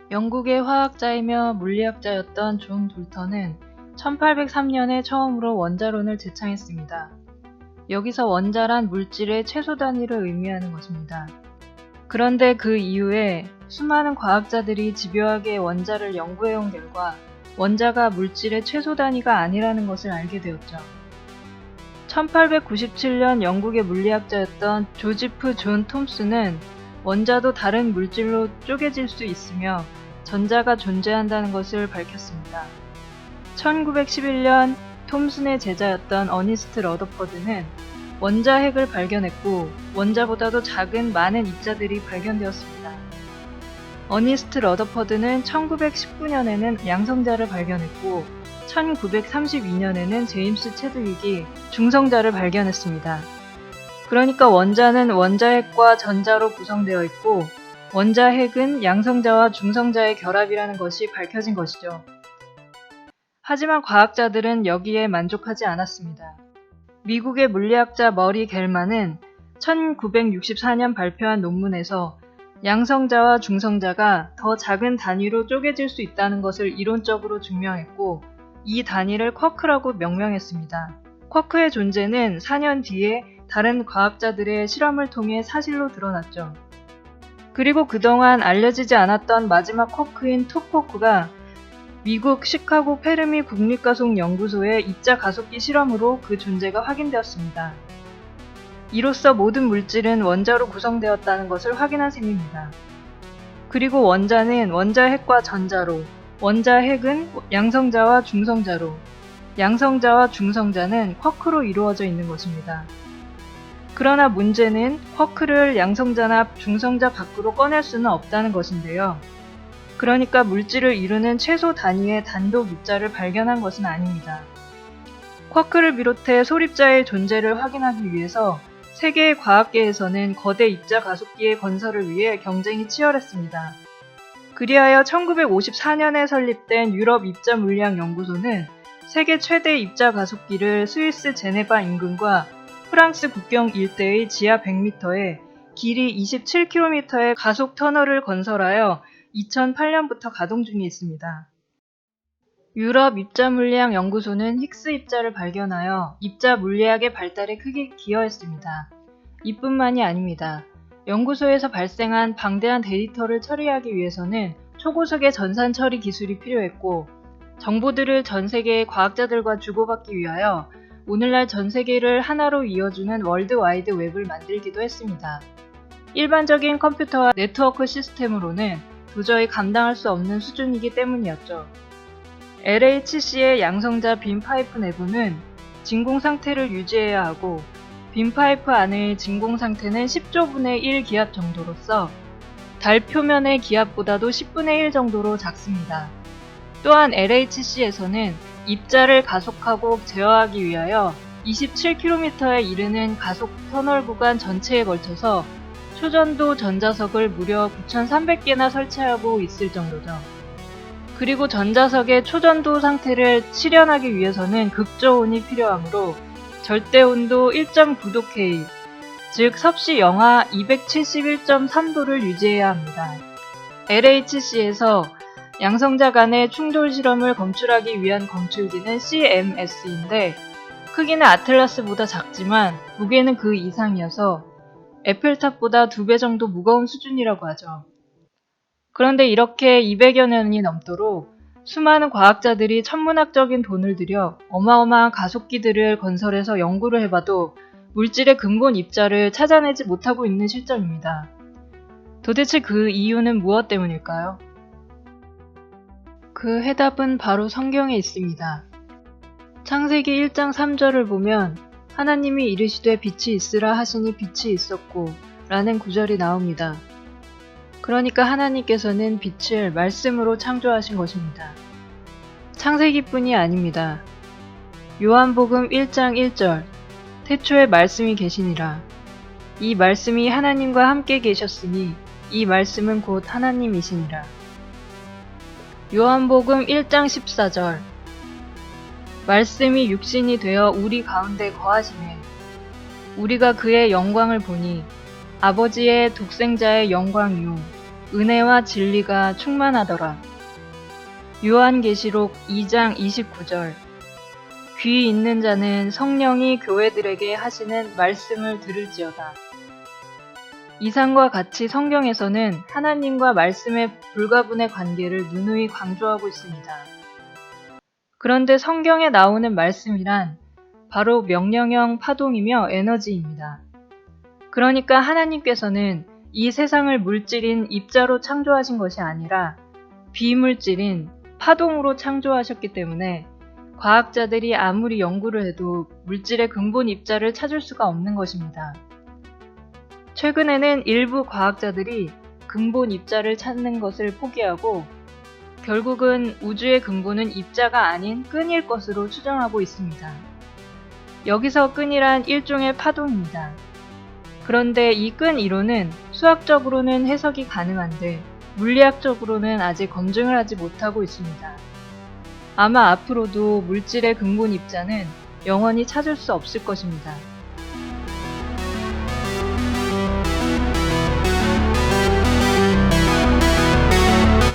영국의 화학자이며 물리학자였던 존 돌턴은 1803년에 처음으로 원자론을 제창했습니다. 여기서 원자란 물질의 최소 단위를 의미하는 것입니다. 그런데 그 이후에 수많은 과학자들이 집요하게 원자를 연구해온 결과 원자가 물질의 최소 단위가 아니라는 것을 알게 되었죠. 1897년 영국의 물리학자였던 조지프 존 톰슨은 원자도 다른 물질로 쪼개질 수 있으며 전자가 존재한다는 것을 밝혔습니다. 1911년 톰슨의 제자였던 어니스트 러더퍼드는 원자 핵을 발견했고 원자보다도 작은 많은 입자들이 발견되었습니다. 어니스트 러더퍼드는 1919년에는 양성자를 발견했고 1932년에는 제임스 채드윅이 중성자를 발견했습니다. 그러니까 원자는 원자핵과 전자로 구성되어 있고 원자핵은 양성자와 중성자의 결합이라는 것이 밝혀진 것이죠. 하지만 과학자들은 여기에 만족하지 않았습니다. 미국의 물리학자 머리 겔만은 1964년 발표한 논문에서 양성자와 중성자가 더 작은 단위로 쪼개질 수 있다는 것을 이론적으로 증명했고 이 단위를 쿼크라고 명명했습니다. 쿼크의 존재는 4년 뒤에 다른 과학자들의 실험을 통해 사실로 드러났죠. 그리고 그동안 알려지지 않았던 마지막 쿼크인 투쿼크가 미국 시카고 페르미 국립가속연구소의 입자 가속기 실험으로 그 존재가 확인되었습니다. 이로써 모든 물질은 원자로 구성되었다는 것을 확인한 셈입니다. 그리고 원자는 원자핵과 전자로, 원자핵은 양성자와 중성자로, 양성자와 중성자는 쿼크로 이루어져 있는 것입니다. 그러나 문제는 쿼크를 양성자나 중성자 밖으로 꺼낼 수는 없다는 것인데요. 그러니까 물질을 이루는 최소 단위의 단독 입자를 발견한 것은 아닙니다. 쿼크를 비롯해 소립자의 존재를 확인하기 위해서 세계의 과학계에서는 거대 입자 가속기의 건설을 위해 경쟁이 치열했습니다. 그리하여 1954년에 설립된 유럽 입자 물리학 연구소는 세계 최대 입자 가속기를 스위스 제네바 인근과 프랑스 국경 일대의 지하 100m에 길이 27km의 가속 터널을 건설하여 2008년부터 가동 중에 있습니다. 유럽 입자 물리학 연구소는 힉스 입자를 발견하여 입자 물리학의 발달에 크게 기여했습니다. 이뿐만이 아닙니다. 연구소에서 발생한 방대한 데이터를 처리하기 위해서는 초고속의 전산 처리 기술이 필요했고 정보들을 전 세계의 과학자들과 주고받기 위하여 오늘날 전 세계를 하나로 이어주는 월드 와이드 웹을 만들기도 했습니다. 일반적인 컴퓨터와 네트워크 시스템으로는 도저히 감당할 수 없는 수준이기 때문이었죠. LHC의 양성자 빔 파이프 내부는 진공 상태를 유지해야 하고 빔 파이프 안의 진공 상태는 10조분의 1 기압 정도로서 달 표면의 기압보다도 10분의 1 정도로 작습니다. 또한 LHC에서는 입자를 가속하고 제어하기 위하여 27km에 이르는 가속 터널 구간 전체에 걸쳐서 초전도 전자석을 무려 9,300개나 설치하고 있을 정도죠. 그리고 전자석의 초전도 상태를 실현하기 위해서는 극저온이 필요하므로 절대온도 1.9도 K, 즉 섭씨 영하 271.3도를 유지해야 합니다. LHC에서 양성자 간의 충돌 실험을 검출하기 위한 검출기는 CMS인데 크기는 아틀라스보다 작지만 무게는 그 이상이어서 에펠탑보다 2배 정도 무거운 수준이라고 하죠. 그런데 이렇게 200여 년이 넘도록 수많은 과학자들이 천문학적인 돈을 들여 어마어마한 가속기들을 건설해서 연구를 해봐도 물질의 근본 입자를 찾아내지 못하고 있는 실정입니다. 도대체 그 이유는 무엇 때문일까요? 그 해답은 바로 성경에 있습니다. 창세기 1장 3절을 보면 하나님이 이르시되 빛이 있으라 하시니 빛이 있었고 라는 구절이 나옵니다. 그러니까 하나님께서는 빛을 말씀으로 창조하신 것입니다. 창세기뿐이 아닙니다. 요한복음 1장 1절 태초에 말씀이 계시니라. 이 말씀이 하나님과 함께 계셨으니 이 말씀은 곧 하나님이시니라. 요한복음 1장 14절 말씀이 육신이 되어 우리 가운데 거하시네. 우리가 그의 영광을 보니 아버지의 독생자의 영광이요 은혜와 진리가 충만하더라. 요한계시록 2장 29절. 귀 있는 자는 성령이 교회들에게 하시는 말씀을 들을지어다. 이상과 같이 성경에서는 하나님과 말씀의 불가분의 관계를 누누이 강조하고 있습니다. 그런데 성경에 나오는 말씀이란 바로 명령형 파동이며 에너지입니다. 그러니까 하나님께서는 이 세상을 물질인 입자로 창조하신 것이 아니라 비물질인 파동으로 창조하셨기 때문에 과학자들이 아무리 연구를 해도 물질의 근본 입자를 찾을 수가 없는 것입니다. 최근에는 일부 과학자들이 근본 입자를 찾는 것을 포기하고 결국은 우주의 근본은 입자가 아닌 끈일 것으로 추정하고 있습니다. 여기서 끈이란 일종의 파동입니다. 그런데 이 끈 이론은 수학적으로는 해석이 가능한데 물리학적으로는 아직 검증을 하지 못하고 있습니다. 아마 앞으로도 물질의 근본 입자는 영원히 찾을 수 없을 것입니다.